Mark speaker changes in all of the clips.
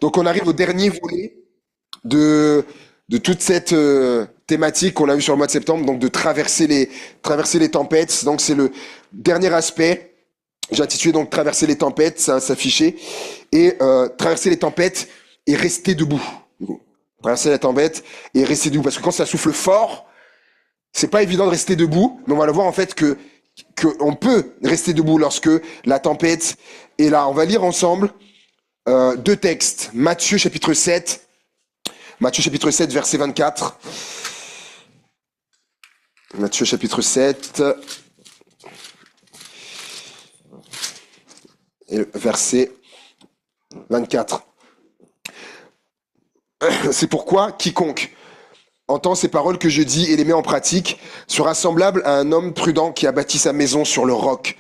Speaker 1: Donc on arrive au dernier volet de, de toute cette thématique qu'on a vue sur le mois de septembre, donc de traverser les tempêtes. Donc c'est le dernier aspect. J'ai intitulé donc Traverser les tempêtes, ça va s'afficher. Et traverser les tempêtes et rester debout. Traverser la tempête et rester debout. Parce que quand ça souffle fort, c'est pas évident de rester debout, mais on va le voir en fait que on peut rester debout lorsque la tempête est là. On va lire ensemble deux textes. Matthieu chapitre 7, verset 24. Matthieu chapitre 7, et verset 24. C'est pourquoi quiconque entend ces paroles que je dis et les met en pratique sera semblable à un homme prudent qui a bâti sa maison sur le roc.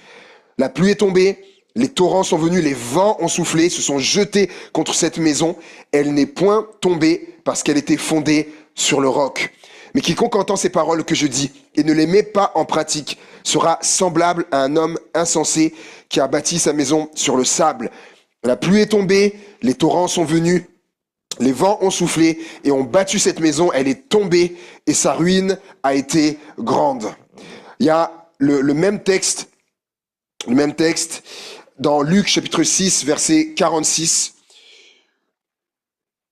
Speaker 1: La pluie est tombée, les torrents sont venus, les vents ont soufflé, se sont jetés contre cette maison. Elle n'est point tombée parce qu'elle était fondée sur le roc. Mais quiconque entend ces paroles que je dis et ne les met pas en pratique sera semblable à un homme insensé qui a bâti sa maison sur le sable. La pluie est tombée, les torrents sont venus, les vents ont soufflé et ont battu cette maison. Elle est tombée et sa ruine a été grande. Il y a le même texte dans Luc chapitre 6, verset 46,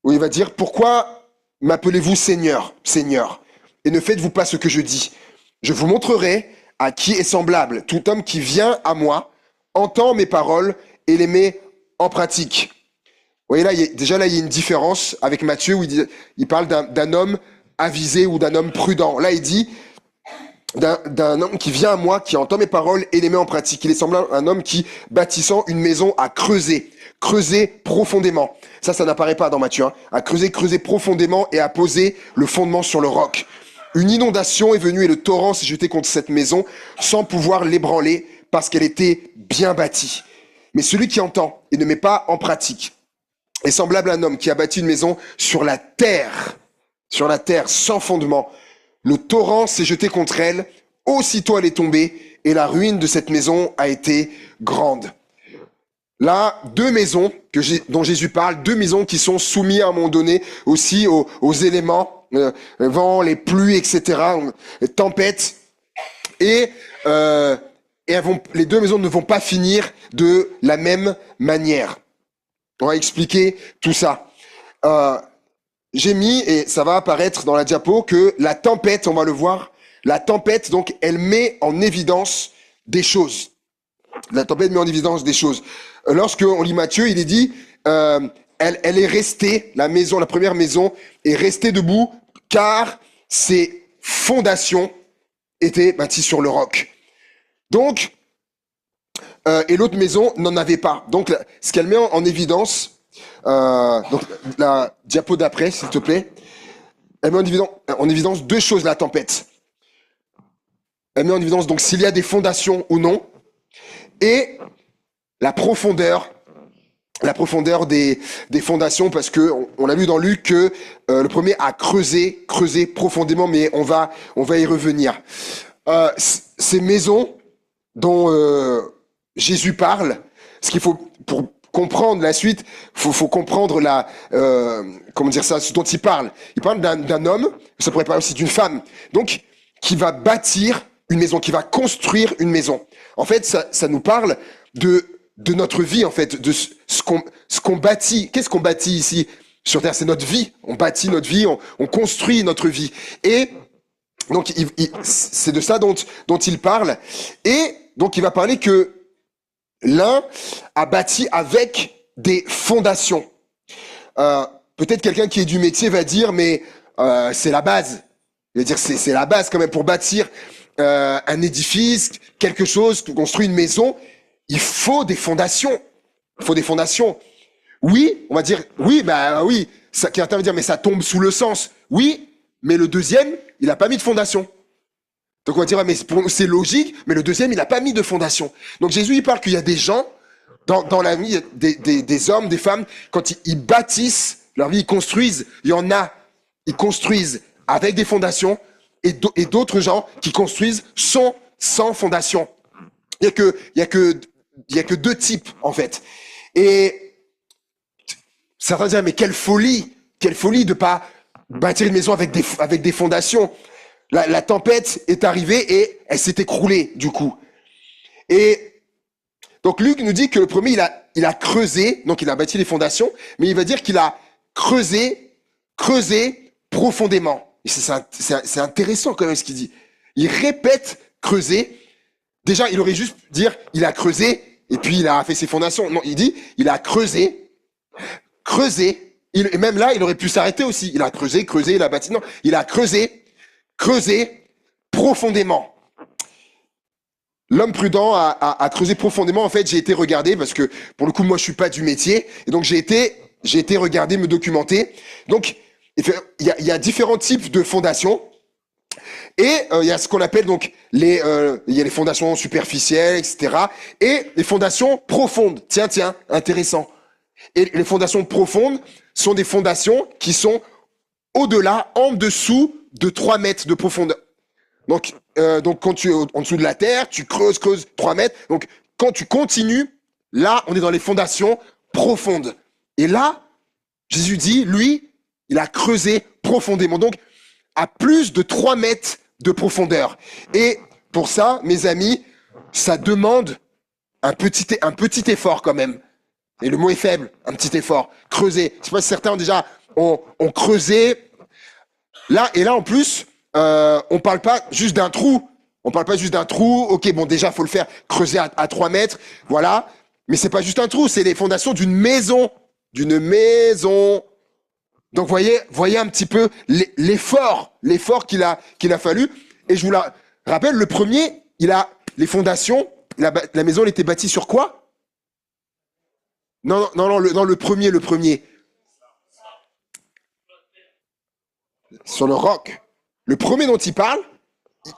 Speaker 1: où il va dire « Pourquoi m'appelez-vous Seigneur, Seigneur, et ne faites-vous pas ce que je dis? Je vous montrerai à qui est semblable tout homme qui vient à moi, entend mes paroles et les met en pratique. » Vous voyez là, il y a une différence avec Matthieu où il parle d'un homme avisé ou d'un homme prudent. Là, il dit d'un homme qui vient à moi, qui entend mes paroles et les met en pratique. Il est semblable à un homme qui, bâtissant une maison, a creuser profondément. Ça n'apparaît pas dans Matthieu. A creuser profondément et a posé le fondement sur le roc. Une inondation est venue et le torrent s'est jeté contre cette maison sans pouvoir l'ébranler parce qu'elle était bien bâtie. Mais celui qui entend et ne met pas en pratique est semblable à un homme qui a bâti une maison sur la terre, sans fondement. Le torrent s'est jeté contre elle, aussitôt elle est tombée, et la ruine de cette maison a été grande. Là, deux maisons dont Jésus parle, deux maisons qui sont soumises à un moment donné aussi aux éléments, le vent, les pluies, etc., les tempêtes, et les deux maisons ne vont pas finir de la même manière. On va expliquer tout ça. J'ai mis, et ça va apparaître dans la diapo, que la tempête, on va le voir, la tempête, donc, elle met en évidence des choses. La tempête met en évidence des choses. Lorsqu'on lit Matthieu, il est dit, elle est restée, la première maison, est restée debout, car ses fondations étaient bâties sur le roc. Donc, et l'autre maison n'en avait pas. Donc, ce qu'elle met en évidence, donc la diapo d'après, s'il te plaît, elle met en évidence deux choses, la tempête. Elle met en évidence donc s'il y a des fondations ou non, et la profondeur des fondations, parce que on a lu dans Luc que le premier a creusé profondément, mais on va y revenir. Ces maisons dont Jésus parle, ce qu'il faut pour comprendre la suite, faut comprendre ce dont il parle. Il parle d'un homme, ça pourrait parler aussi d'une femme, donc qui va bâtir une maison, qui va construire une maison. En fait, ça nous parle de notre vie, en fait, de ce qu'on bâtit. Qu'est-ce qu'on bâtit ici sur Terre? C'est notre vie. On bâtit notre vie, on construit notre vie. Et donc, c'est de ça dont il parle. Et donc, il va parler que l'un a bâti avec des fondations. Peut-être quelqu'un qui est du métier va dire, mais c'est la base. Il va dire, c'est la base quand même pour bâtir un édifice, quelque chose, pour construire une maison. Il faut des fondations. Il faut des fondations. Oui, on va dire, oui, quelqu'un va dire, mais ça tombe sous le sens. Oui, mais le deuxième, il n'a pas mis de fondation. Donc on va dire, mais c'est logique, mais le deuxième, il n'a pas mis de fondation. Donc Jésus, il parle qu'il y a des gens, dans la vie, des hommes, des femmes, quand ils bâtissent leur vie, ils construisent, il y en a, ils construisent avec des fondations, et d'autres gens qui construisent sans fondation. Il y a que deux types, en fait. Et Certains disent, mais quelle folie de pas bâtir une maison avec des fondations. La tempête est arrivée et elle s'est écroulée, du coup. Et donc Luc nous dit que le premier, il a creusé, donc il a bâti les fondations, mais il va dire qu'il a creusé profondément. Et c'est intéressant quand même ce qu'il dit. Il répète creuser. Déjà, il aurait juste dire, il a creusé, et puis il a fait ses fondations. Non, il dit, il a creusé, et même là, il aurait pu s'arrêter aussi. Il a creusé, il a bâti. Non, il a creusé profondément. L'homme prudent a creusé profondément. En fait, j'ai été regardé parce que pour le coup, moi, je suis pas du métier, et donc j'ai été regarder, me documenter. Donc, il y a différents types de fondations, et il y a ce qu'on appelle donc il y a les fondations superficielles, etc., et les fondations profondes. Tiens, intéressant. Et les fondations profondes sont des fondations qui sont au-delà, en dessous de 3 mètres de profondeur. Donc quand tu es en dessous de la terre, tu creuses 3 mètres. Donc, quand tu continues, là, on est dans les fondations profondes. Et là, Jésus dit, lui, il a creusé profondément. Donc, à plus de 3 mètres de profondeur. Et pour ça, mes amis, ça demande un petit effort quand même. Et le mot est faible, un petit effort. Creuser. Je sais pas si certains ont creusé. Là, en plus, on parle pas juste d'un trou. Ok, bon, déjà, faut le faire. Creuser à 3 mètres. Voilà. Mais c'est pas juste un trou, c'est les fondations d'une maison. Donc, voyez un petit peu l'effort qu'il a fallu. Et je vous la rappelle, le premier, les fondations, la maison, elle était bâtie sur quoi? Non, le premier. Sur le roc. Le premier dont il parle,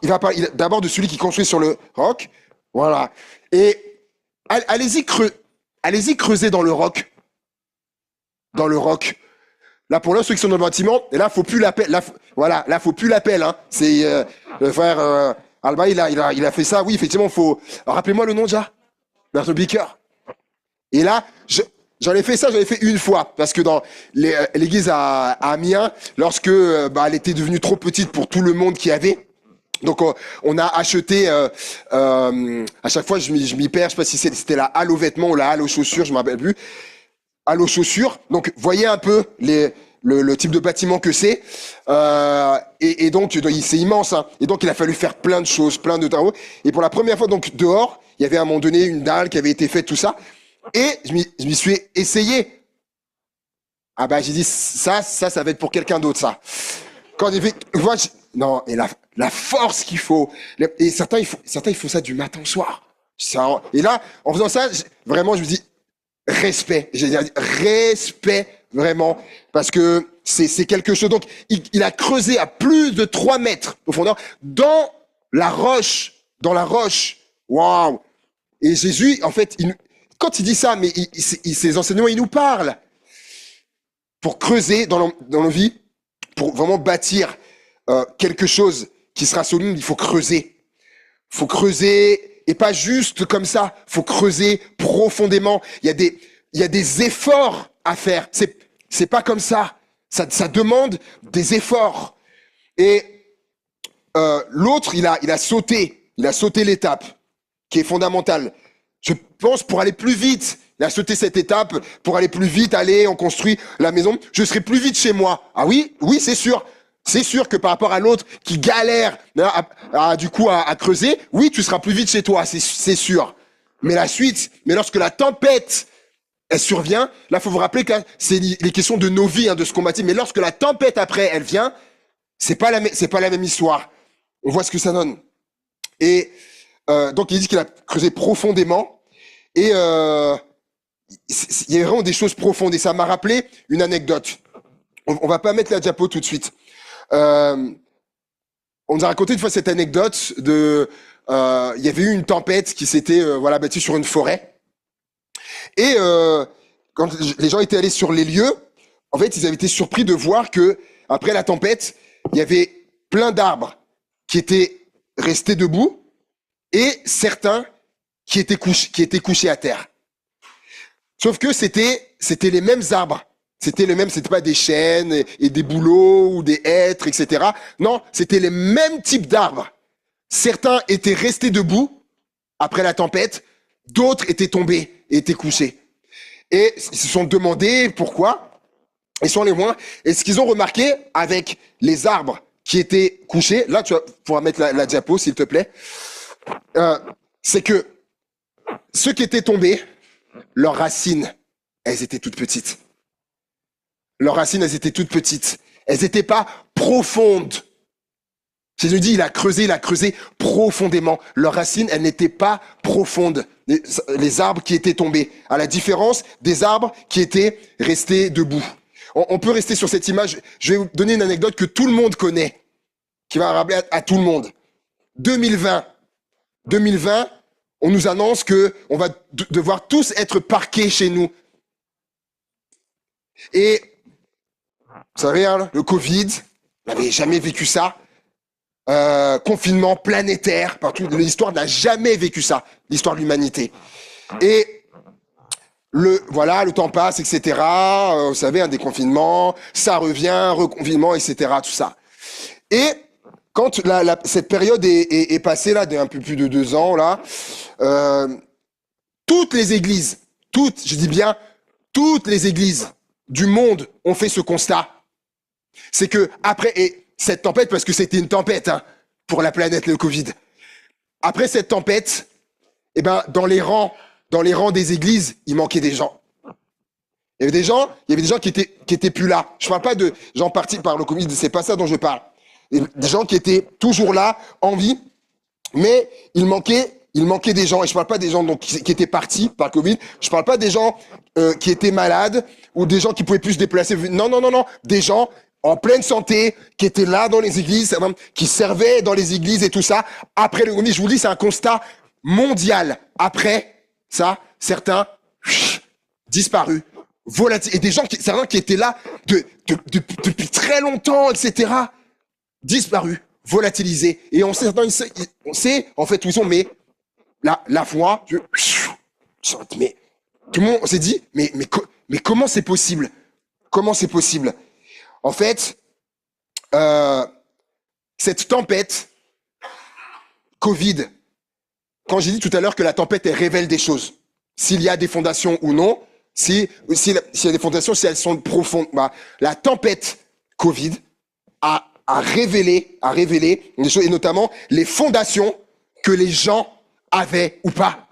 Speaker 1: il va parler d'abord de celui qui construit sur le roc. Voilà. Et allez-y creuser dans le roc. Là, pour ceux qui sont dans le bâtiment, et là, faut plus l'appel. Là, faut plus l'appel. Hein. C'est le frère Alba, il a fait ça. Oui, effectivement, faut. Alors, rappelez-moi le nom déjà. Bertrand Bicker. Et là, j'en ai fait une fois, parce que dans l'église à Amiens, lorsque elle était devenue trop petite pour tout le monde qu'il y avait, donc on a acheté, à chaque fois je m'y perds, je sais pas si c'était la halle aux vêtements ou la halle aux chaussures, je me rappelle plus, halle aux chaussures, donc voyez un peu le type de bâtiment que c'est, et donc c'est immense, hein. Et donc il a fallu faire plein de choses, plein de travaux, et pour la première fois donc dehors, il y avait à un moment donné une dalle qui avait été faite, tout ça. Et je m'y suis essayé. Ah bah j'ai dit ça va être pour quelqu'un d'autre ça. Quand j'ai fait, non, et la force qu'il faut. Et certains il faut ça du matin au soir. Et là, en faisant ça, vraiment je me dis respect. J'ai dit respect vraiment parce que c'est quelque chose. Donc il a creusé à plus de 3 mètres de profondeur dans la roche. Waouh. Et Jésus, en fait, quand il dit ça, mais ses enseignements, il nous parle. Pour creuser dans nos vies, pour vraiment bâtir quelque chose qui sera solide, il faut creuser. Il faut creuser, et pas juste comme ça. Il faut creuser profondément. Il y a des efforts à faire. C'est pas comme ça. Ça demande des efforts. Et l'autre, il a sauté l'étape qui est fondamentale. Je pense pour aller plus vite. Il a sauté cette étape pour aller plus vite. Allez, on construit la maison. Je serai plus vite chez moi. Ah oui, c'est sûr. C'est sûr que par rapport à l'autre qui galère à creuser, oui, tu seras plus vite chez toi, c'est sûr. Mais la suite, lorsque la tempête elle survient, là, faut vous rappeler que c'est les questions de nos vies, hein, de ce qu'on bâtit. Mais lorsque la tempête après, elle vient, c'est pas la même histoire. On voit ce que ça donne. Et donc il dit qu'il a creusé profondément et il y a vraiment des choses profondes et ça m'a rappelé une anecdote. On va pas mettre la diapo tout de suite. On nous a raconté une fois cette anecdote de il y avait eu une tempête qui s'était bâtie sur une forêt et quand les gens étaient allés sur les lieux, en fait ils avaient été surpris de voir que après la tempête il y avait plein d'arbres qui étaient restés debout et certains qui étaient couchés à terre. Sauf que c'était les mêmes arbres C'était les mêmes, c'était pas des chênes et des bouleaux ou des hêtres, etc. Non, c'était les mêmes types d'arbres. Certains étaient restés debout après la tempête, d'autres étaient tombés et étaient couchés. Et ils se sont demandé pourquoi. Ils sont allés loin. Et ce qu'ils ont remarqué avec les arbres qui étaient couchés, là tu vas pouvoir mettre la diapo s'il te plaît, c'est que ceux qui étaient tombés, leurs racines, elles étaient toutes petites. Leurs racines, elles étaient toutes petites. Elles n'étaient pas profondes. Jésus dit, il a creusé profondément. Leurs racines, elles n'étaient pas profondes. Les arbres qui étaient tombés, à la différence des arbres qui étaient restés debout. On peut rester sur cette image. Je vais vous donner une anecdote que tout le monde connaît, qui va rappeler à tout le monde. 2020, on nous annonce que on va devoir tous être parqués chez nous. Et vous savez, hein, le Covid, on n'avait jamais vécu ça. Confinement planétaire, partout, l'histoire n'a jamais vécu ça, l'histoire de l'humanité. Et le temps passe, etc. Vous savez, un déconfinement, ça revient, reconfinement, etc. Tout ça. Et quand cette période est passée là, d'un peu plus de 2 ans là, toutes les églises, je dis bien toutes les églises du monde ont fait ce constat. C'est que après cette tempête, parce que c'était une tempête hein, pour la planète, le Covid. Après cette tempête, eh ben dans les rangs des églises, il manquait des gens. Il y avait des gens qui étaient plus là. Je parle pas de gens partis par le Covid, c'est pas ça dont je parle. Des gens qui étaient toujours là, en vie, mais il manquait des gens. Et je parle pas des gens donc qui étaient partis par le Covid. Je parle pas des gens qui étaient malades ou des gens qui pouvaient plus se déplacer. Non. Des gens en pleine santé, qui étaient là dans les églises, qui servaient dans les églises et tout ça. Après le Covid, je vous le dis, c'est un constat mondial. Après ça, certains disparus, volatiles, et des gens certains qui étaient là depuis très longtemps, etc. Disparus, volatilisés. Et on sait en fait où ils sont, mais la foi, mais tout le monde s'est dit, mais comment c'est possible? Comment c'est possible? En fait, cette tempête, Covid, quand j'ai dit tout à l'heure que la tempête, elle révèle des choses, s'il y a des fondations ou non, s'il y a des fondations, si elles sont profondes, la tempête Covid a révélé des choses, et notamment les fondations que les gens avaient ou pas.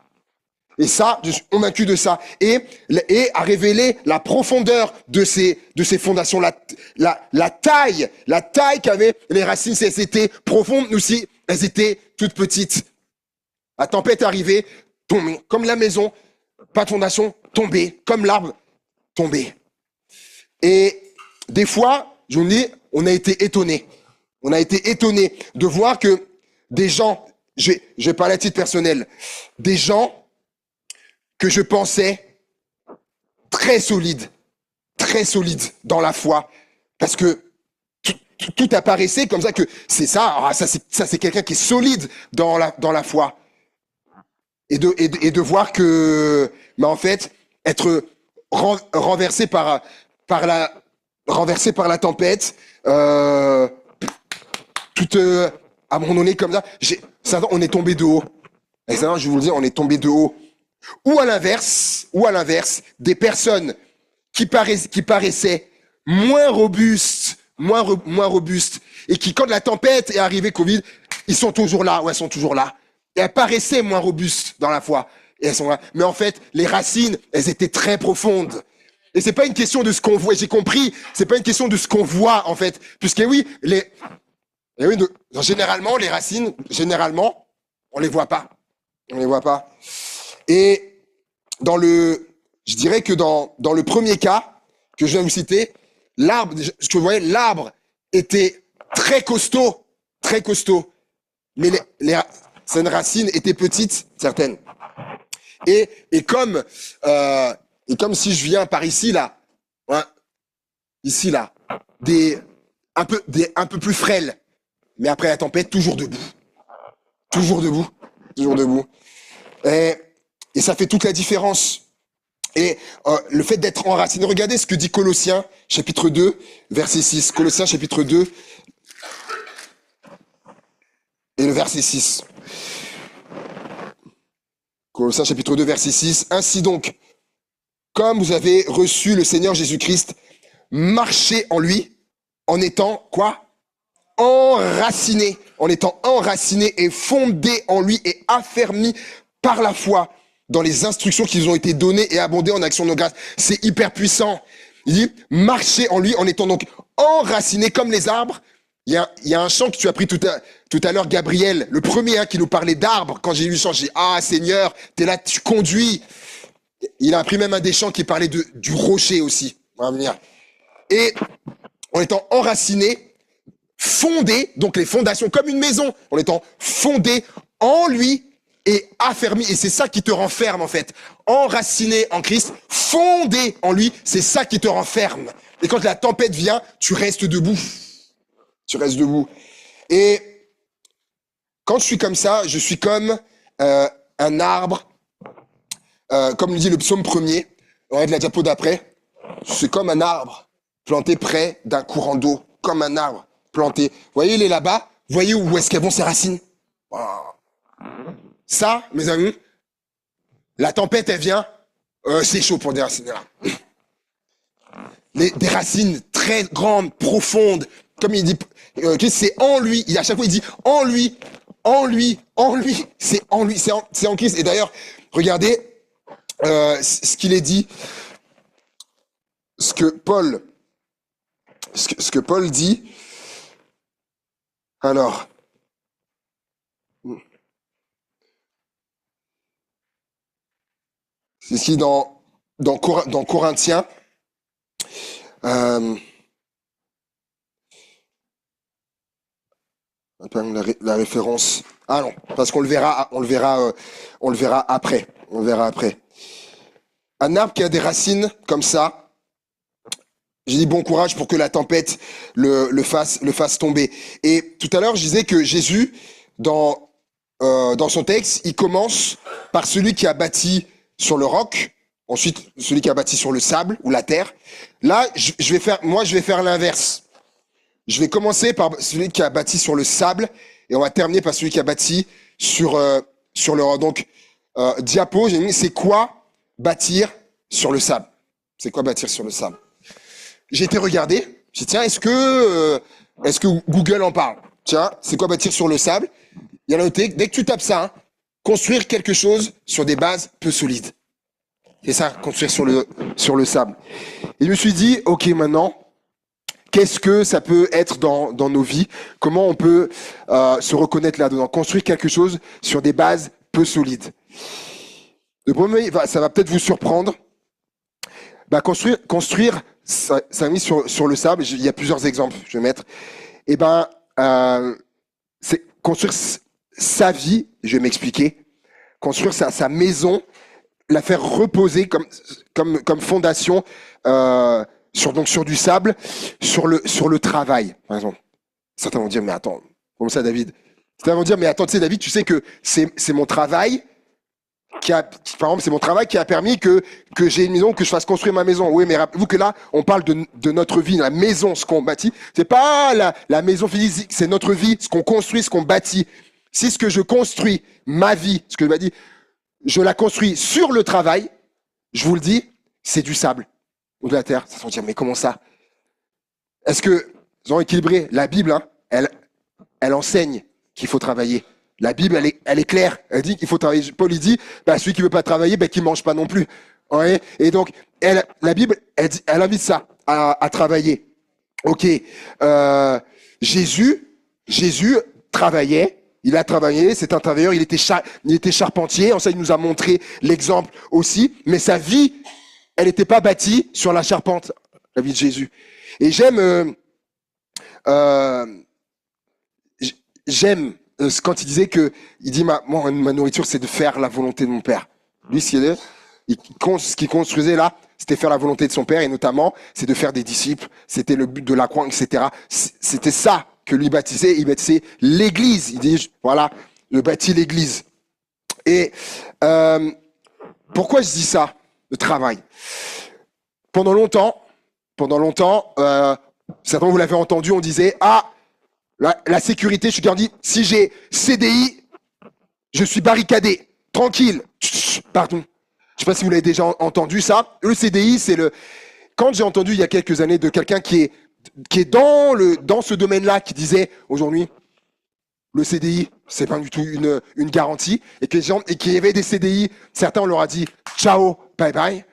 Speaker 1: Et ça, je suis convaincu de ça. Et à révéler la profondeur de ces fondations, la taille qu'avaient les racines, si elles étaient profondes, nous aussi, elles étaient toutes petites. La tempête est arrivée, tombée, comme la maison, pas de fondation, tombée, comme l'arbre, tombée. Et des fois, je vous dis, on a été étonnés. On a été étonnés de voir que des gens, je vais parler à titre personnel, des gens que je pensais très solides dans la foi, parce que tout apparaissait comme ça que c'est ça, c'est quelqu'un qui est solide dans la foi, et de voir que, en fait, être renversé par la tempête, à un moment donné comme ça, on est tombé de haut. Et ça, je vais vous le dire, on est tombé de haut. Ou à l'inverse, des personnes qui paraissaient moins robustes, et qui, quand la tempête est arrivée, Covid, ils sont toujours là, ou elles sont toujours là. Et elles paraissaient moins robustes dans la foi, et elles sont là. Mais en fait, les racines, elles étaient très profondes. Et c'est pas une question de ce qu'on voit, j'ai compris, c'est pas une question de ce qu'on voit, en fait. Puisque généralement, les racines, on les voit pas. Et je dirais que dans le premier cas que je viens de vous citer, l'arbre était très costaud, mais certaines racines étaient petites, certaines. Et comme si je viens par ici là, hein, un peu plus frêles, mais après la tempête, toujours debout. Et ça fait toute la différence. Et le fait d'être enraciné, regardez ce que dit Colossiens, chapitre 2, verset 6. Colossiens, chapitre 2, et le verset 6. Colossiens, chapitre 2, verset 6. Ainsi donc, comme vous avez reçu le Seigneur Jésus-Christ, marchez en lui, en étant, quoi? Enraciné, en étant enraciné et fondé en lui et affermi par la foi dans les instructions qui vous ont été données et abondées en action de grâce. C'est hyper puissant. Il dit, marchez en lui en étant donc enraciné comme les arbres. Il y a un chant que tu as pris tout à l'heure, Gabriel, le premier qui nous parlait d'arbres. Quand j'ai lu le chant, j'ai dit, ah Seigneur, t'es là, tu conduis. Il a appris même un des chants qui parlait du rocher aussi. On va venir. Et en étant enraciné, fondé, donc les fondations comme une maison, en étant fondé en lui et affermi. Et c'est ça qui te renferme en fait. Enraciné en Christ, fondé en lui, c'est ça qui te renferme. Et quand la tempête vient, tu restes debout. Tu restes debout. Et quand je suis comme ça, je suis comme un arbre, comme le dit le psaume 1er, on regarde la diapo d'après, c'est comme un arbre planté près d'un courant d'eau, comme un arbre planté. Vous voyez, il est là-bas, vous voyez où est-ce qu'elles vont ses racines? Wow. Ça, mes amis, la tempête, elle vient, c'est chaud pour des racines là. Des racines très grandes, profondes, comme il dit, c'est en lui. À chaque fois, il dit en lui, en lui, en lui. C'est en lui, c'est en Christ. Et d'ailleurs, regardez ce qu'il est dit, ce que Paul dit. Alors, c'est ce qui est dans Corinthiens. La référence. Ah non, parce qu'on le verra après. On le verra après. Un arbre qui a des racines comme ça. J'ai dit bon courage pour que la tempête le fasse tomber. Et tout à l'heure, je disais que Jésus, dans son texte, il commence par celui qui a bâti sur le roc, ensuite celui qui a bâti sur le sable ou la terre. Là, je vais faire l'inverse. Je vais commencer par celui qui a bâti sur le sable et on va terminer par celui qui a bâti sur le roc. Donc, diapo, j'ai mis, c'est quoi bâtir sur le sable? C'est quoi bâtir sur le sable? J'ai été regarder, j'ai dit tiens, est-ce que Google en parle? Tiens, c'est quoi bâtir sur le sable? Il y a noté, dès que tu tapes ça, construire quelque chose sur des bases peu solides. C'est ça, construire sur le sable. Et je me suis dit, ok, maintenant, qu'est-ce que ça peut être dans nos vies? Comment on peut se reconnaître là-dedans? Construire quelque chose sur des bases peu solides. Le premier, ça va peut-être vous surprendre. Construire, ça mis sur le sable. Il y a plusieurs exemples, je vais mettre. C'est construire sa vie. Je vais m'expliquer. Construire sa maison, la faire reposer comme fondation. Sur du sable, sur le travail, par exemple. Certains vont dire, mais attends, comment ça, David? Certains vont dire, mais attends, tu sais, David, tu sais que c'est mon travail par exemple, c'est mon travail qui a permis que j'ai une maison, que je fasse construire ma maison. Oui, mais rappelez-vous que là, on parle de notre vie, la maison, ce qu'on bâtit. C'est pas la maison physique, c'est notre vie, ce qu'on construit, ce qu'on bâtit. Si ce que je construis, ma vie, ce que je m'a dit, je la construis sur le travail, je vous le dis, c'est du sable ou de la terre. Ça se dire, mais comment ça? Est-ce que, ils ont équilibré la Bible, hein, elle enseigne qu'il faut travailler. La Bible, elle est claire. Elle dit qu'il faut travailler. Paul, il dit, celui qui veut pas travailler, qu'il mange pas non plus. Ouais. Et donc, la Bible, elle invite ça, à travailler. Ok. Jésus travaillait. Il a travaillé, c'est un travailleur, il était charpentier. En ça, il nous a montré l'exemple aussi. Mais sa vie, elle n'était pas bâtie sur la charpente, la vie de Jésus. Et j'aime quand il disait il dit ma nourriture, c'est de faire la volonté de mon Père. Lui, ce qu'il construisait là, c'était faire la volonté de son Père, et notamment, c'est de faire des disciples. C'était le but de la croix, etc. C'était ça que lui baptisait. Il baptisait l'Église. Il dit, voilà, je bâtis l'Église. Et pourquoi je dis ça? le travail. Pendant longtemps, certains vous l'avez entendu, on disait ah la sécurité, je suis gardé. Si j'ai CDI, je suis barricadé, tranquille. Pardon. Je sais pas si vous l'avez déjà entendu ça. Le CDI, c'est le. Quand j'ai entendu il y a quelques années de quelqu'un qui est dans ce domaine-là, qui disait aujourd'hui le CDI, c'est pas du tout une garantie, et qu'il y avait des CDI, certains on leur a dit ciao, bye bye.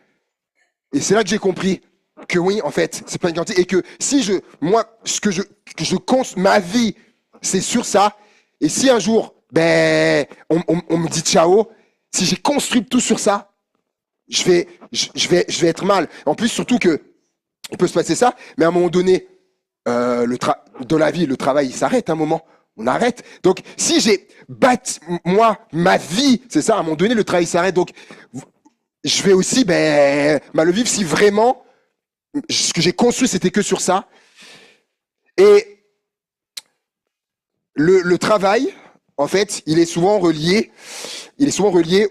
Speaker 1: Et c'est là que j'ai compris que oui, en fait, c'est pas une garantie, et que si moi, ce que je compte, ma vie, c'est sur ça, et si un jour, on me dit ciao, si j'ai construit tout sur ça, je vais être mal. En plus, surtout que il peut se passer ça, mais à un moment donné, dans la vie, le travail, il s'arrête à un moment. On arrête. Donc, si j'ai bâti, moi, ma vie, c'est ça, à un moment donné, le travail s'arrête. Donc, je vais aussi mal le vivre si vraiment ce que j'ai construit, c'était que sur ça. Et le travail, en fait, il est souvent relié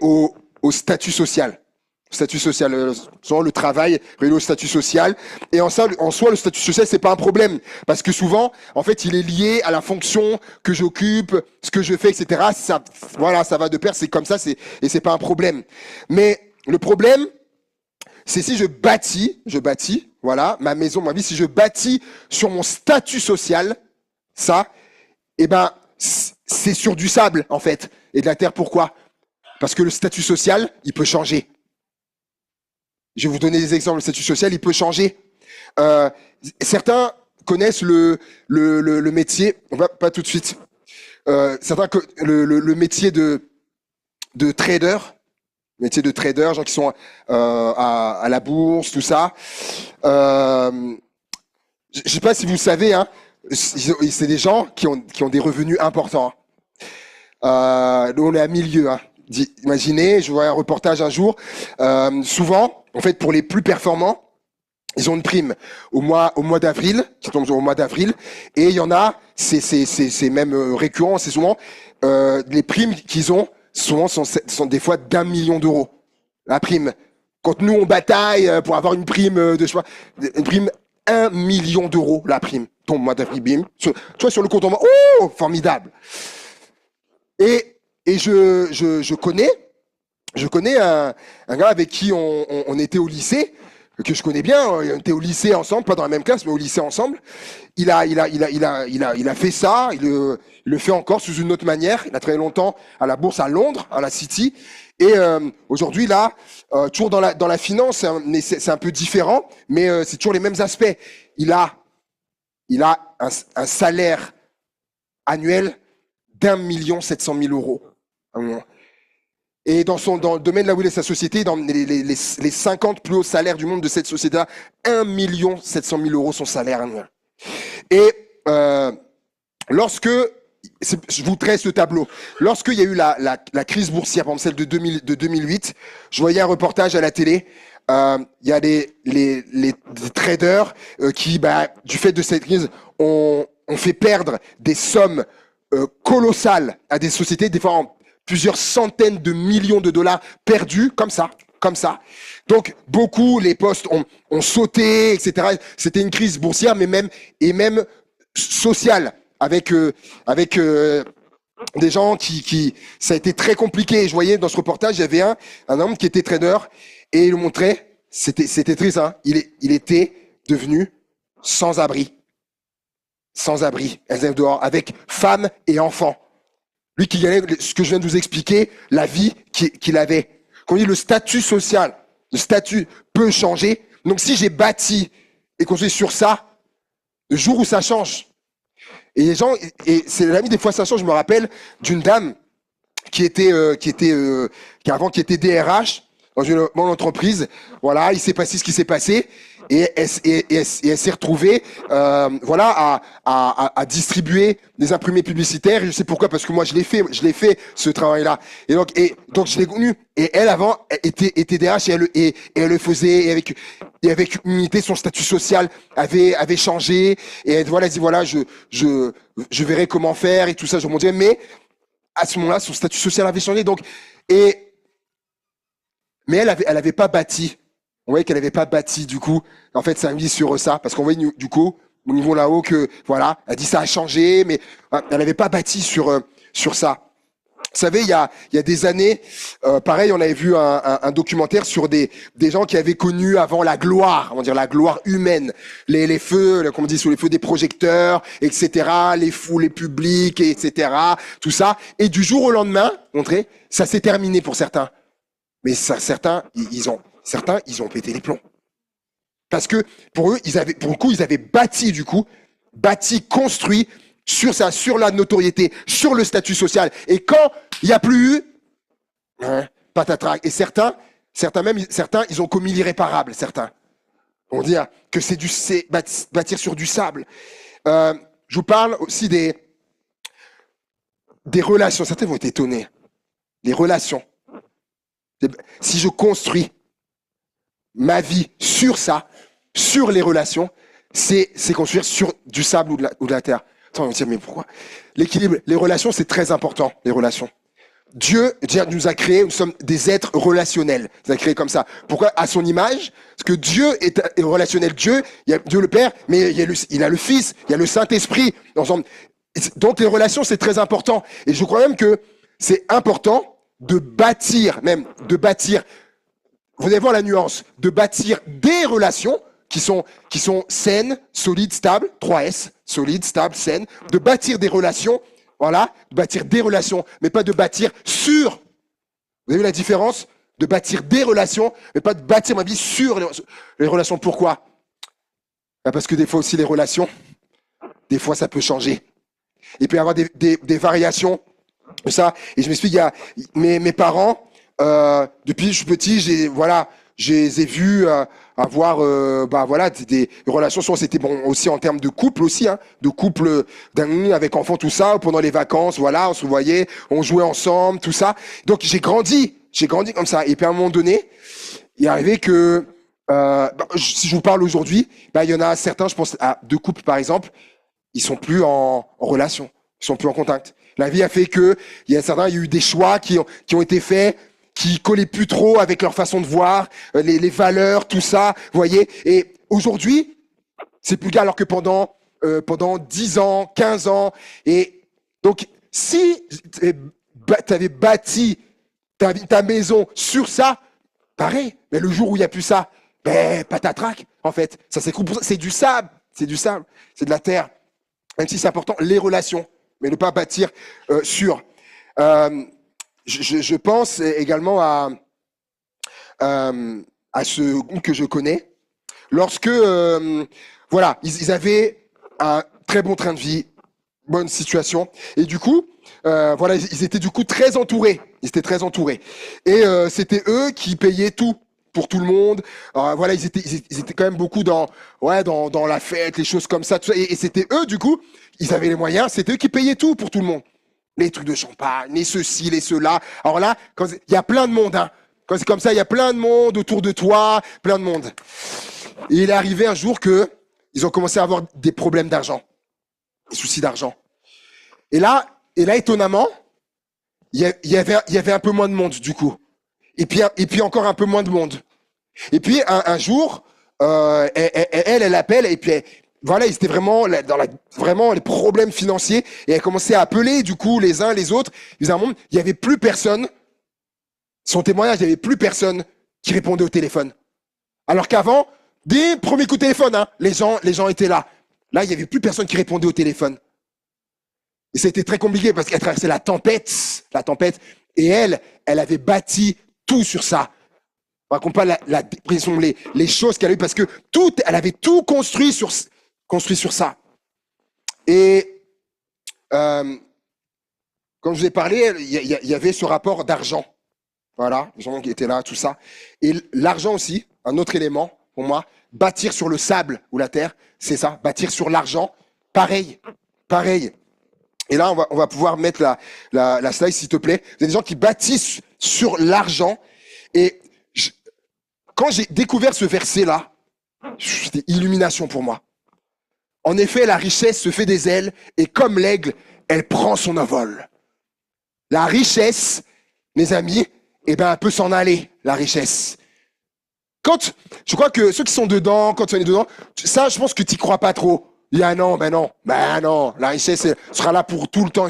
Speaker 1: au statut social. Statut social, souvent le travail relié au statut social. Et en soi, le statut social, c'est pas un problème. Parce que souvent, en fait, il est lié à la fonction que j'occupe, ce que je fais, etc. Ça va de pair, c'est comme ça, et c'est pas un problème. Mais le problème, c'est si je bâtis, voilà, ma maison, ma vie, si je bâtis sur mon statut social, ça, c'est sur du sable, en fait, et de la terre. Pourquoi? Parce que le statut social, il peut changer. Je vais vous donner des exemples. Le statut social, il peut changer. Certains connaissent le métier, on va pas tout de suite. Le métier de trader, gens qui sont à la bourse, tout ça. Je sais pas si vous savez, hein, c'est des gens qui ont des revenus importants. Nous, on est à milieu. Hein. Imaginez, je vois un reportage un jour. Souvent, en fait, pour les plus performants, ils ont une prime au mois d'avril, qui tombe au mois d'avril, et il y en a, c'est même récurrent, c'est souvent les primes qu'ils ont, souvent sont des fois d'1 million d'euros. La prime. Quand nous on bataille pour avoir une prime une prime 1 million d'euros, la prime tombe au mois d'avril, bim. Tu vois, sur le compte en banque, oh, formidable. Et je connais un gars avec qui on était au lycée, que je connais bien. On était au lycée ensemble, pas dans la même classe, mais au lycée ensemble. Il a fait ça. Il le fait encore sous une autre manière. Il a travaillé longtemps à la bourse à Londres, à la City. Et aujourd'hui là, toujours dans la finance, mais c'est un peu différent, mais c'est toujours les mêmes aspects. Il a un salaire annuel d'1,7 million €. Et dans le domaine là où il est sa société, dans les 50 plus hauts salaires du monde de cette société-là, 1,7 million € son salaire annuel. Et je vous tresse le tableau. Lorsqu'il y a eu la crise boursière, par exemple celle de 2008, je voyais un reportage à la télé. Il y a les traders qui, du fait de cette crise, ont fait perdre des sommes colossales à des sociétés, des fois plusieurs centaines de millions de dollars perdus, comme ça. Donc, beaucoup, les postes ont sauté, etc. C'était une crise boursière, mais même sociale, avec des gens ça a été très compliqué. Je voyais dans ce reportage, il y avait un homme qui était trader, et il le montrait, c'était triste, hein. Il était devenu sans abri. Elle est dehors, avec femme et enfants. Lui qui gagnait ce que je viens de vous expliquer, la vie qu'il avait. Quand on dit le statut social, le statut peut changer. Donc si j'ai bâti et construit sur ça, le jour où ça change, et les gens, et c'est la vie, des fois ça change. Je me rappelle d'une dame qui était DRH dans une entreprise. Voilà, il s'est passé ce qui s'est passé. Et elle s'est retrouvée à distribuer des imprimés publicitaires. Et je sais pourquoi, parce que moi je l'ai fait ce travail-là. Et donc je l'ai connu. Et elle avant était DRH, et elle le faisait, et avec humilité, son statut social avait changé, et elle dit voilà, je verrai comment faire et tout ça, je me disais, mais à ce moment-là son statut social avait changé. Donc, et Mais elle avait pas bâti. On voyait qu'elle avait pas bâti, du coup. En fait, ça mise sur ça, parce qu'on voyait, du coup, au niveau là-haut, que, voilà, elle dit ça a changé, mais elle n'avait pas bâti sur ça. Vous savez, il y a des années, pareil, on avait vu un documentaire sur des gens qui avaient connu avant la gloire, on va dire la gloire humaine, les feux, comme on dit, sous les feux des projecteurs, etc., les foules publiques, etc., tout ça. Et du jour au lendemain, montrez, ça s'est terminé pour certains. Mais certains, ils ont pété les plombs. Parce que pour eux, pour le coup, ils avaient bâti, construit sur ça, sur la notoriété, sur le statut social. Et quand il n'y a plus eu, patatrac. Et certains, ils ont commis l'irréparable, certains. On dit que c'est bâtir sur du sable. Je vous parle aussi des relations. Certains vont être étonnés. Les relations. Si je construis ma vie sur ça, sur les relations, c'est construire sur du sable ou de la terre. Attends, on va me dire, mais pourquoi? L'équilibre, les relations, c'est très important, les relations. Dieu nous a créés, nous sommes des êtres relationnels. Il nous a créés comme ça. Pourquoi? À son image. Parce que Dieu est relationnel. Dieu, il y a Dieu le Père, mais il a le Fils, il y a le Saint-Esprit. Donc les relations, c'est très important. Et je crois même que c'est important de bâtir, vous allez voir la nuance, de bâtir des relations qui sont saines, solides, stables, 3S, solides, stables, saines, de bâtir des relations. Voilà, de bâtir des relations, mais pas de bâtir sur. Vous avez vu la différence? De bâtir des relations, mais pas de bâtir ma vie sur les relations. Pourquoi? Parce que des fois aussi, les relations, des fois, ça peut changer. Il peut y avoir des variations de ça. Et je m'explique, il y a mes parents, depuis que je suis petit, je les ai vus avoir des relations. Souvent c'était bon aussi en termes de couple aussi, de couple d'amis avec enfants, tout ça. Pendant les vacances, voilà, on se voyait, on jouait ensemble, tout ça. Donc j'ai grandi comme ça. Et puis à un moment donné, il est arrivé que si je vous parle aujourd'hui, il y en a certains, je pense à deux couples par exemple, ils sont plus en relation, ils sont plus en contact. La vie a fait que il y a eu des choix qui ont été faits, qui collaient plus trop avec leur façon de voir, les valeurs, tout ça, vous voyez. Et aujourd'hui, c'est plus le cas, alors que pendant 10 ans, 15 ans, et donc si tu avais bâti ta maison sur ça, pareil, mais le jour où il n'y a plus ça, patatrac, en fait, ça s'écroule. C'est du sable, c'est de la terre. Même si c'est important, les relations, mais ne pas bâtir sur. Je pense également à ce groupe que je connais. Lorsque, ils avaient un très bon train de vie, bonne situation, et du coup, ils étaient du coup très entourés. Ils étaient très entourés. Et c'était eux qui payaient tout pour tout le monde. Ils étaient quand même beaucoup dans la fête, les choses comme ça. Tout ça. Et c'était eux, du coup, ils avaient les moyens, c'était eux qui payaient tout pour tout le monde. Les trucs de champagne, les ceci, les cela. Alors là, il y a plein de monde. Quand c'est comme ça, il y a plein de monde autour de toi, plein de monde. Et il est arrivé un jour que ils ont commencé à avoir des problèmes d'argent, des soucis d'argent. Et là, étonnamment, il y avait un peu moins de monde du coup. Et puis encore un peu moins de monde. Et puis un jour, elle appelle et puis ils étaient vraiment vraiment les problèmes financiers et elle commençait à appeler du coup les uns les autres. Il y avait plus personne. Son témoignage, il y avait plus personne qui répondait au téléphone. Alors qu'avant, des premiers coups de téléphone, les gens étaient là. Là, il y avait plus personne qui répondait au téléphone. Et c'était très compliqué parce qu'elle traversait la tempête. Et elle avait bâti tout sur ça. On raconte pas la dépression, les choses qu'elle a eues parce que elle avait tout construit sur ça. Et comme je vous ai parlé, il y avait ce rapport d'argent. Voilà, les gens qui étaient là, tout ça. Et l'argent aussi, un autre élément pour moi, bâtir sur le sable ou la terre, c'est ça, bâtir sur l'argent, pareil. Et là, on va pouvoir mettre la slide, s'il te plaît. Vous avez des gens qui bâtissent sur l'argent. Et quand j'ai découvert ce verset-là, c'était illumination pour moi. En effet, la richesse se fait des ailes et comme l'aigle, elle prend son envol. La richesse, mes amis, eh ben, elle peut s'en aller, la richesse. Je crois que ceux qui sont dedans, quand on est dedans, ça, je pense que tu n'y crois pas trop. Il y a non, ben non, la richesse sera là pour tout le temps.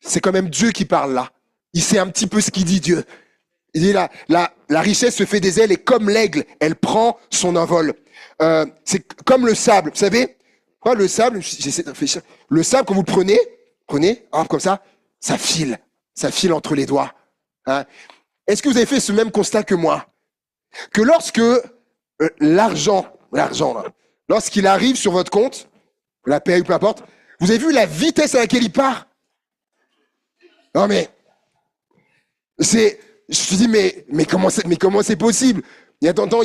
Speaker 1: C'est quand même Dieu qui parle là. Il sait un petit peu ce qu'il dit, Dieu. Il dit la richesse se fait des ailes et comme l'aigle, elle prend son envol. C'est comme le sable, vous savez, quoi, le sable, j'essaie de réfléchir. Le sable, quand vous le prenez, hop, comme ça file entre les doigts. Hein. Est-ce que vous avez fait ce même constat que moi? Que lorsque l'argent, là, lorsqu'il arrive sur votre compte, la paie ou peu importe, vous avez vu la vitesse à laquelle il part? Non mais, je te dis, mais comment c'est possible? Il y a tant de temps,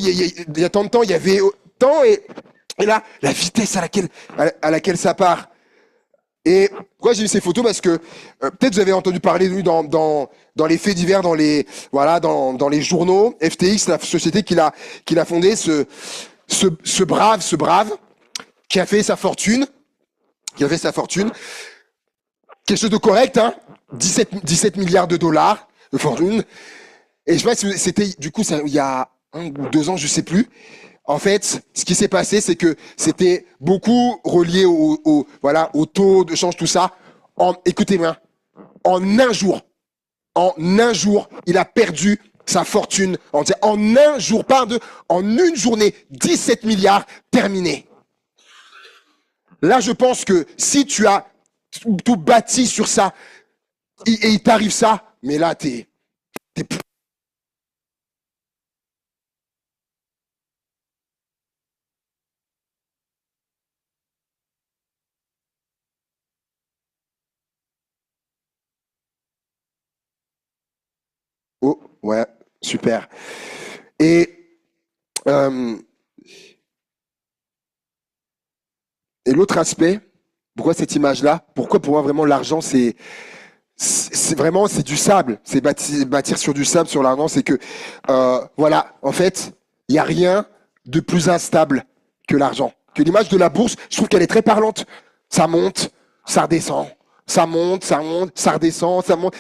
Speaker 1: il y avait tant, et là, la vitesse à laquelle ça part. Et pourquoi j'ai mis ces photos? Parce que peut-être vous avez entendu parler de lui dans les faits divers, dans les journaux. FTX, la société qu'il a fondée, ce brave, qui a fait sa fortune, quelque chose de correct, hein, 17 milliards de dollars de fortune. Et je sais pas si c'était, du coup, il y a 1 ou 2 ans, je sais plus. En fait, ce qui s'est passé, c'est que c'était beaucoup relié au taux de change, tout ça. Écoutez-moi, en un jour, il a perdu sa fortune entière. En un jour, pas en deux, en une journée, 17 milliards terminés. Là, je pense que si tu as tout bâti sur ça, et il t'arrive ça, mais là, t'es oh, ouais, super. Et, euh, et l'autre aspect, pourquoi cette image-là? Pourquoi pour moi vraiment l'argent c'est du sable, c'est bâtir sur du sable, sur l'argent, c'est que voilà, en fait, il n'y a rien de plus instable que l'argent. Que l'image de la bourse, je trouve qu'elle est très parlante. Ça monte, ça redescend, ça monte, ça redescend, ça monte.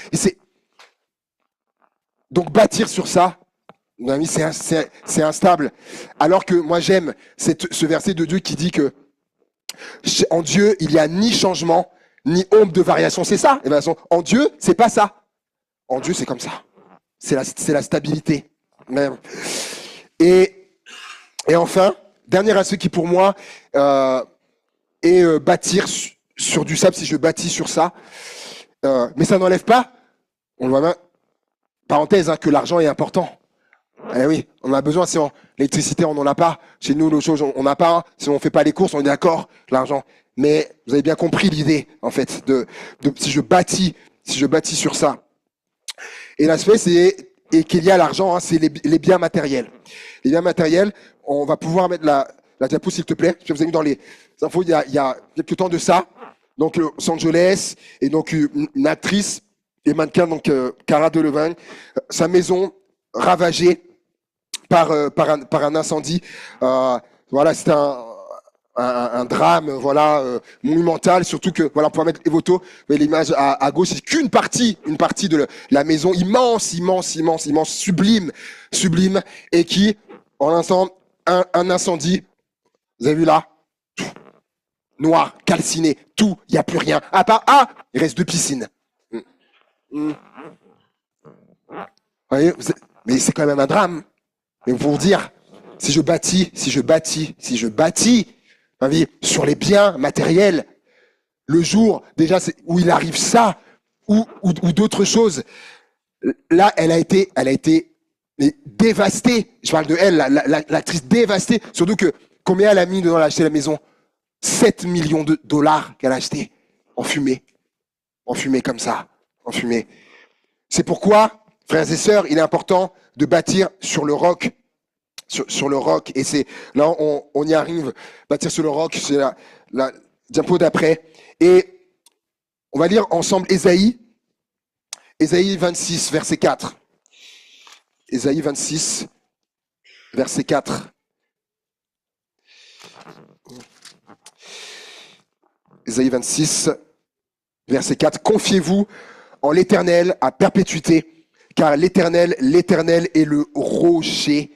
Speaker 1: Donc bâtir sur ça, mon ami, c'est instable. Alors que moi j'aime ce verset de Dieu qui dit que en Dieu, il n'y a ni changement, ni ombre de variation. C'est ça, en Dieu, c'est pas ça. En Dieu, c'est comme ça. C'est la stabilité. Même. Et, et enfin, dernier aspect qui pour moi est bâtir sur du sable, si je bâtis sur ça. Mais ça n'enlève pas, on le voit bien, parenthèse, hein, que l'argent est important. Eh oui, on a besoin, si l'électricité, on n'en a pas. Chez nous, nos choses, on n'a pas. Hein. Si on ne fait pas les courses, on est d'accord, l'argent. Mais vous avez bien compris l'idée, en fait, si je bâtis sur ça. Et l'aspect, et qu'il y a l'argent, hein, c'est les biens matériels. Les biens matériels, on va pouvoir mettre la diapo, s'il te plaît. Je vous ai mis dans les infos, il y a quelques temps de ça. Donc, Los Angeles, et donc une actrice et mannequin, donc Cara Delevingne, sa maison ravagée par un incendie. Voilà, c'était un drame, voilà, monumental. Surtout que, voilà, on peut mettre les photos. L'image à gauche, c'est qu'une partie, de la maison immense, sublime, et qui, en l'instant, un incendie. Vous avez vu là, tout noir, calciné, tout, il n'y a plus rien. À part, il reste 2 piscines. Vous voyez, mais c'est quand même un drame. Mais pour vous dire, si je bâtis, ma vie, sur les biens matériels, le jour déjà où il arrive ça, ou d'autres choses, là, elle a été dévastée. Je parle de elle, l'actrice dévastée. Surtout que combien elle a mis dedans acheter la maison? 7 millions de dollars qu'elle a acheté en fumée comme ça, en fumée. C'est pourquoi, frères et sœurs, il est important de bâtir sur le roc. Sur le roc, et c'est là on y arrive, bâtir sur le roc, c'est la diapo d'après. Et on va lire ensemble Ésaïe 26, verset 4. Ésaïe 26, verset 4. Ésaïe 26, verset 4. Confiez-vous en l'Éternel à perpétuité. car l'Éternel est le rocher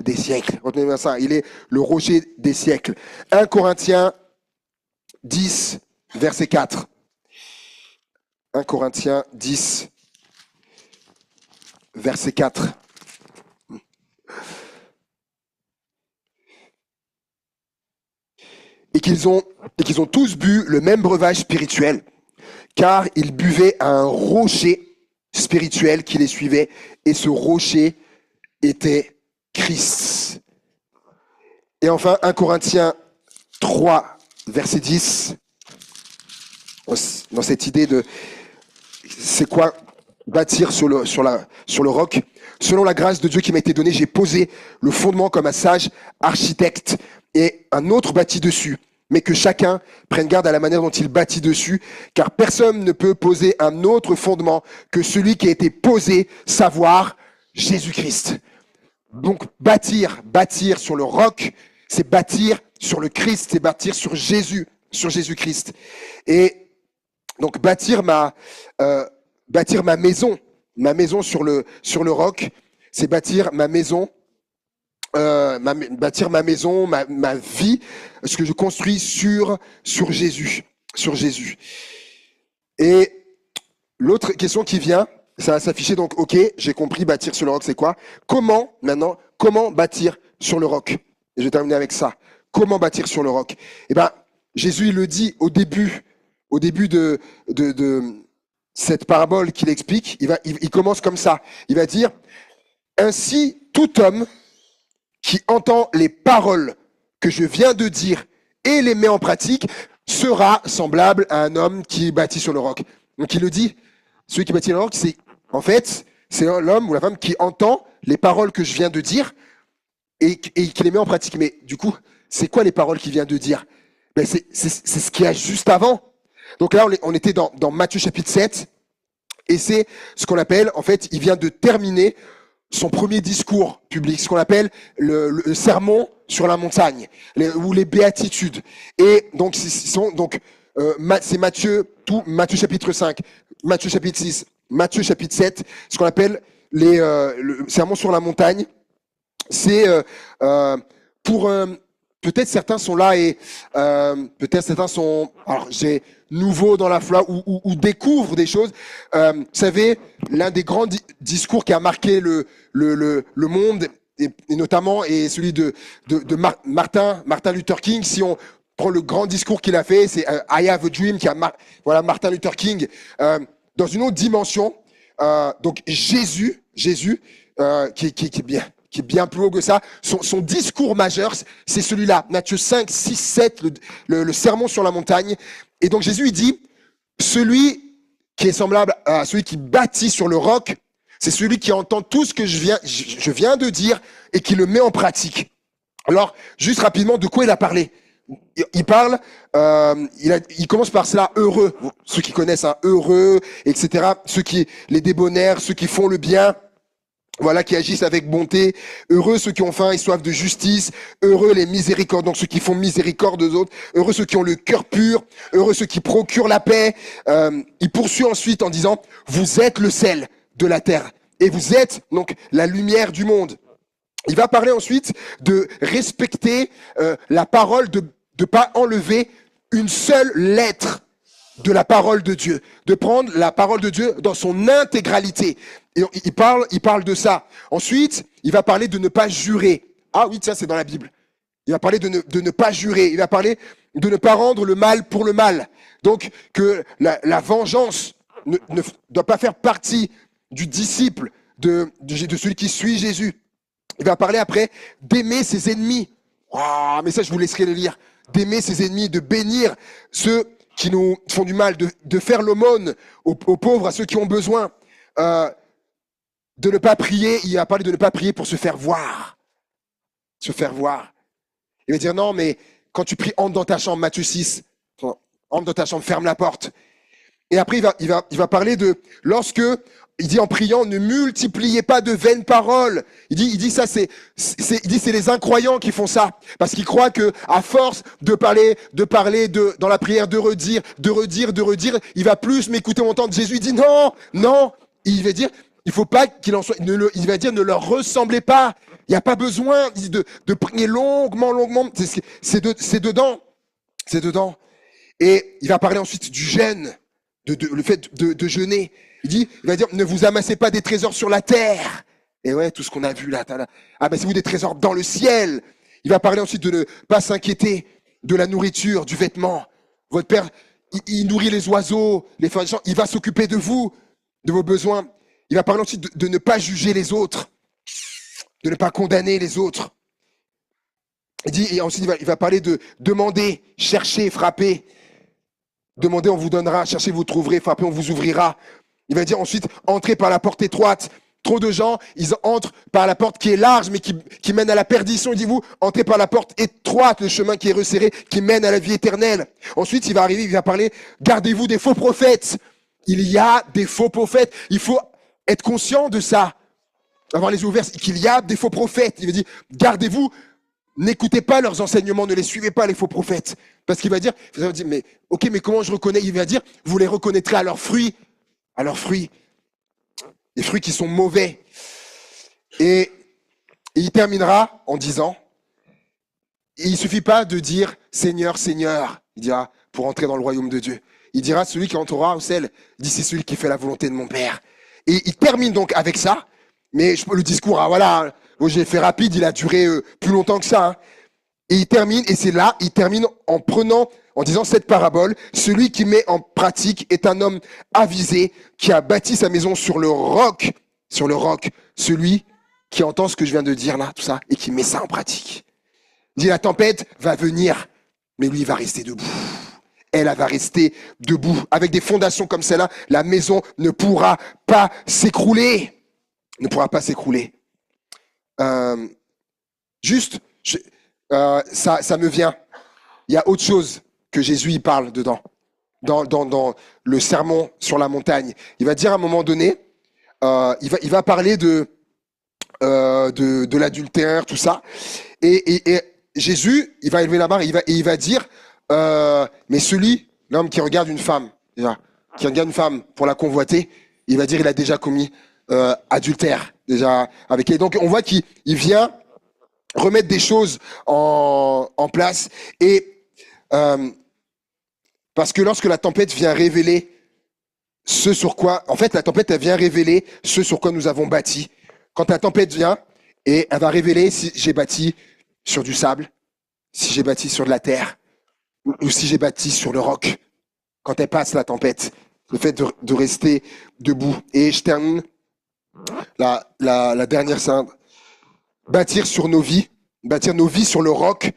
Speaker 1: des siècles. Retenez bien ça, il est le rocher des siècles. 1 Corinthiens 10, verset 4. 1 Corinthiens 10, verset 4. Et qu'ils ont tous bu le même breuvage spirituel, car ils buvaient à un rocher spirituel qui les suivait, et ce rocher était Christ. Et enfin, 1 Corinthiens 3, verset 10, dans cette idée de c'est quoi bâtir sur le roc. Selon la grâce de Dieu qui m'a été donnée, j'ai posé le fondement comme un sage architecte et un autre bâtit dessus. Mais que chacun prenne garde à la manière dont il bâtit dessus, car personne ne peut poser un autre fondement que celui qui a été posé, savoir Jésus-Christ. Donc bâtir sur le roc, c'est bâtir sur le Christ, c'est bâtir sur Jésus-Christ. Et donc bâtir ma maison sur le roc, c'est bâtir ma maison, ma vie, ce que je construis sur Jésus. Et l'autre question qui vient, ça va s'afficher donc, ok, j'ai compris, bâtir sur le roc, c'est quoi? Comment bâtir sur le roc? Et je vais terminer avec ça. Comment bâtir sur le roc? Eh ben, Jésus, il le dit au début de cette parabole qu'il explique, il commence comme ça. Il va dire, ainsi tout homme qui entend les paroles que je viens de dire et les met en pratique sera semblable à un homme qui bâtit sur le roc. Donc il le dit, celui qui bâtit sur le roc, c'est l'homme ou la femme qui entend les paroles que je viens de dire et qui les met en pratique. Mais du coup, c'est quoi les paroles qu'il vient de dire? Ben c'est ce qu'il y a juste avant. Donc là, on était dans Matthieu chapitre 7, et c'est ce qu'on appelle, en fait, il vient de terminer son premier discours public, ce qu'on appelle le sermon sur la montagne, ou les béatitudes. Et donc, c'est Matthieu chapitre 5, Matthieu chapitre 6, Matthieu chapitre 7, ce qu'on appelle le sermon sur la montagne. C'est pour... peut-être certains sont là et peut-être certains sont nouveaux dans la foi ou découvrent des choses. Vous savez, l'un des grands discours qui a marqué le monde, et notamment et celui de Martin Luther King, si on prend le grand discours qu'il a fait, c'est I Have a Dream, Martin Luther King, dans une autre dimension. Donc Jésus qui est bien plus haut que ça. Son discours majeur, c'est celui-là, Matthieu 5, 6, 7, le sermon sur la montagne. Et donc Jésus, il dit, celui qui est semblable à celui qui bâtit sur le roc, c'est celui qui entend tout ce que je viens de dire et qui le met en pratique. Alors, juste rapidement, de quoi il a parlé? Il parle, il commence par cela, heureux, ceux qui connaissent, heureux, etc., les débonnaires, ceux qui font le bien, voilà, qui agissent avec bonté. Heureux ceux qui ont faim et soif de justice. Heureux les miséricordes, donc ceux qui font miséricorde aux autres. Heureux ceux qui ont le cœur pur. Heureux ceux qui procurent la paix. Il poursuit ensuite en disant, vous êtes le sel de la terre. Et vous êtes donc la lumière du monde. Il va parler ensuite de respecter la parole, de pas enlever une seule lettre de la parole de Dieu, de prendre la parole de Dieu dans son intégralité. Et il parle de ça. Ensuite, il va parler de ne pas jurer. Ah oui, ça c'est dans la Bible. Il va parler de ne pas jurer. Il va parler de ne pas rendre le mal pour le mal. Donc que la vengeance ne doit pas faire partie du disciple, de celui qui suit Jésus. Il va parler après d'aimer ses ennemis. Ah, mais ça je vous laisserai le lire. D'aimer ses ennemis, de bénir ceux qui nous font du mal, de faire l'aumône aux pauvres, à ceux qui ont besoin, de ne pas prier. Il a parlé de ne pas prier pour se faire voir. Se faire voir. Il va dire non, mais quand tu pries, entre dans ta chambre, Matthieu 6, entre dans ta chambre, ferme la porte. Et après, il va parler de lorsque, il dit en priant, ne multipliez pas de vaines paroles. Il dit ça, c'est les incroyants qui font ça. Parce qu'ils croient que, à force de parler dans la prière, de redire, il va plus m'écouter, m'entendre. Jésus dit non, il va dire, il faut pas qu'il en soit, il va dire, ne leur ressemblez pas. Il n'y a pas besoin de prier longuement. C'est dedans. C'est dedans. Et il va parler ensuite du jeûne, le fait de jeûner. Il va dire, ne vous amassez pas des trésors sur la terre. Et ouais, tout ce qu'on a vu là, amassez-vous des trésors dans le ciel. Il va parler ensuite de ne pas s'inquiéter de la nourriture, du vêtement. Votre Père, il nourrit les oiseaux, les fers des champs. Il va s'occuper de vous, de vos besoins. Il va parler ensuite de ne pas juger les autres, de ne pas condamner les autres. Et ensuite, il va parler de demander, chercher, frapper. Demandez, on vous donnera. Cherchez, vous trouverez. Frappez, on vous ouvrira. Il va dire ensuite, entrez par la porte étroite. Trop de gens, ils entrent par la porte qui est large, mais qui mène à la perdition. Il dit, vous, entrez par la porte étroite, le chemin qui est resserré, qui mène à la vie éternelle. Ensuite, il va parler, gardez-vous des faux prophètes. Il y a des faux prophètes. Il faut être conscient de ça. Avoir les yeux ouverts, qu'il y a des faux prophètes. Il veut dire, gardez-vous, n'écoutez pas leurs enseignements, ne les suivez pas, les faux prophètes. Parce qu'il va dire, mais comment je reconnais? Il va dire, vous les reconnaîtrez à leurs fruits. À leurs fruits. Des fruits qui sont mauvais. Et il terminera en disant, il ne suffit pas de dire Seigneur, Seigneur, il dira, pour entrer dans le royaume de Dieu. Il dira, celui qui entrera au ciel, dit, c'est celui qui fait la volonté de mon Père. Et il termine donc avec ça, mais le discours, j'ai fait rapide, il a duré plus longtemps que ça. Hein. Et il termine en disant cette parabole, celui qui met en pratique est un homme avisé qui a bâti sa maison sur le roc, celui qui entend ce que je viens de dire là, tout ça, et qui met ça en pratique. Il dit la tempête va venir, mais lui il va rester debout. Elle va rester debout. Avec des fondations comme celle-là, la maison ne pourra pas s'écrouler. Ne pourra pas s'écrouler. Ça me vient. Il y a autre chose que Jésus y parle dedans, dans le sermon sur la montagne. Il va dire à un moment donné, il va parler de l'adultère, tout ça. Et Jésus, il va élever la barre et il va dire, mais l'homme qui regarde une femme, déjà, qui regarde une femme pour la convoiter, il va dire, il a déjà commis adultère, déjà, avec elle. Donc, on voit qu'il vient remettre des choses en place. Et parce que lorsque la tempête vient révéler la tempête, elle vient révéler ce sur quoi nous avons bâti. Quand la tempête vient, et elle va révéler si j'ai bâti sur du sable, si j'ai bâti sur de la terre, ou si j'ai bâti sur le roc. Quand elle passe, la tempête, le fait de rester debout. Et je termine la dernière, c'est bâtir nos vies sur le roc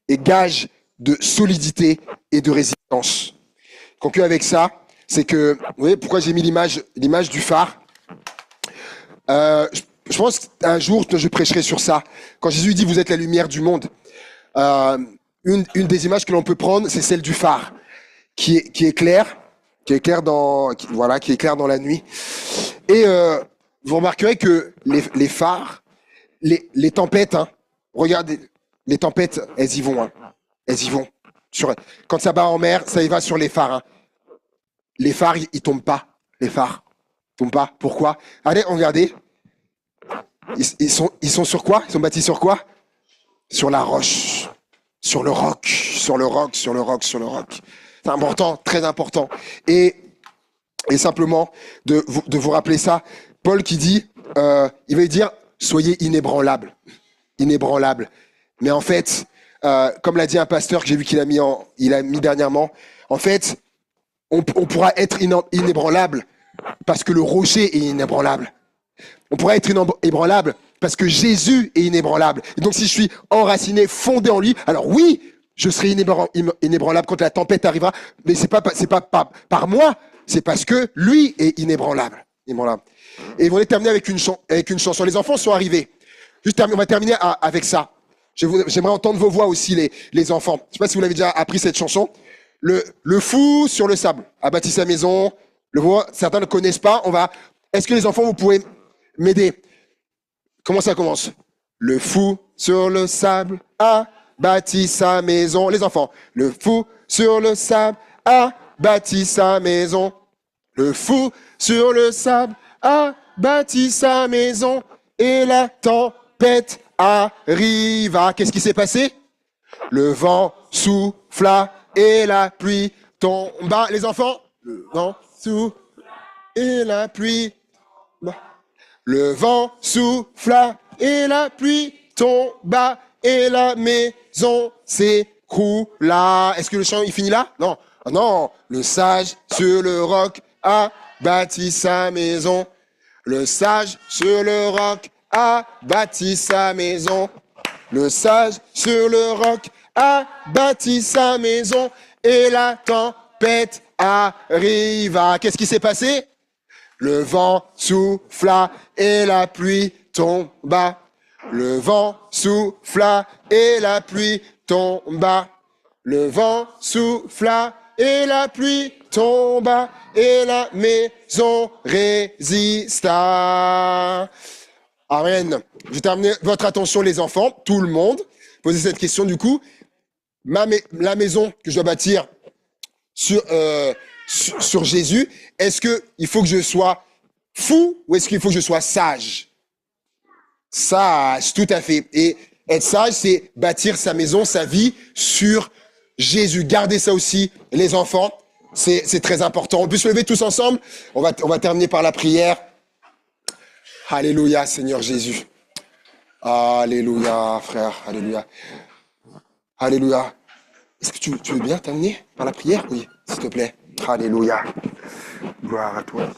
Speaker 1: est gage de solidité et de résistance. Conclure avec ça, c'est que, vous voyez pourquoi j'ai mis l'image du phare. Je pense qu'un jour, je prêcherai sur ça. Quand Jésus dit, vous êtes la lumière du monde, une des images que l'on peut prendre, c'est celle du phare, qui éclaire dans la nuit. Et vous remarquerez que les phares, les tempêtes, hein, regardez, les tempêtes, elles y vont. Hein. Elles y vont. Quand ça bat en mer, ça y va sur les phares. Hein. Les phares, ils tombent pas. Les phares, ils tombent pas. Pourquoi? Allez, regardez. Ils sont sur quoi? Ils sont bâtis sur quoi? Sur la roche. Sur le roc. C'est important, très important. Et simplement, de vous rappeler ça, Paul qui dit, il va dire, soyez inébranlables. Inébranlables. Mais en fait, comme l'a dit un pasteur que j'ai vu qu'il a mis dernièrement, en fait, on pourra être inébranlable parce que le rocher est inébranlable. On pourra être inébranlable parce que Jésus est inébranlable. Et donc, si je suis enraciné, fondé en lui, alors oui, je serai inébranlable quand la tempête arrivera, mais c'est pas par moi, c'est parce que lui est inébranlable. Et on va terminer avec une chanson. Les enfants sont arrivés. On va terminer avec ça. J'aimerais entendre vos voix aussi, les enfants. Je ne sais pas si vous l'avez déjà appris cette chanson. Le fou sur le sable a bâti sa maison. Certains ne connaissent pas. Est-ce que les enfants, vous pouvez m'aider? Comment ça commence? Le fou sur le sable a bâti sa maison. Les enfants. Le fou sur le sable a bâti sa maison. Le fou sur le sable a bâti sa maison et la tempête arriva. Qu'est-ce qui s'est passé? Le vent souffla et la pluie tomba. Les enfants, le vent souffla et la pluie tomba. Le vent souffla et la pluie tomba et la maison s'écroula. Est-ce que le chant il finit là? Non. Ah non. Le sage sur le roc a bâti sa maison. Le sage sur le roc a bâti sa maison. Le sage sur le roc a bâti sa maison et la tempête arriva. Qu'est-ce qui s'est passé? Le vent souffla et la pluie tomba. Le vent souffla et la pluie tomba. Le vent souffla et la pluie tomba et la maison résista. Amen. Je vais terminer votre attention, les enfants, tout le monde. Posez cette question du coup. La maison que je dois bâtir sur Jésus, est-ce qu'il faut que je sois fou ou est-ce qu'il faut que je sois sage? Sage, tout à fait. Et être sage, c'est bâtir sa maison, sa vie sur Jésus. Gardez ça aussi, les enfants. C'est très important. On peut se lever tous ensemble. On va terminer par la prière. Alléluia, Seigneur Jésus. Alléluia, frère. Alléluia. Alléluia. Est-ce que tu veux bien terminer par la prière? Oui, s'il te plaît. Alléluia. Gloire à toi.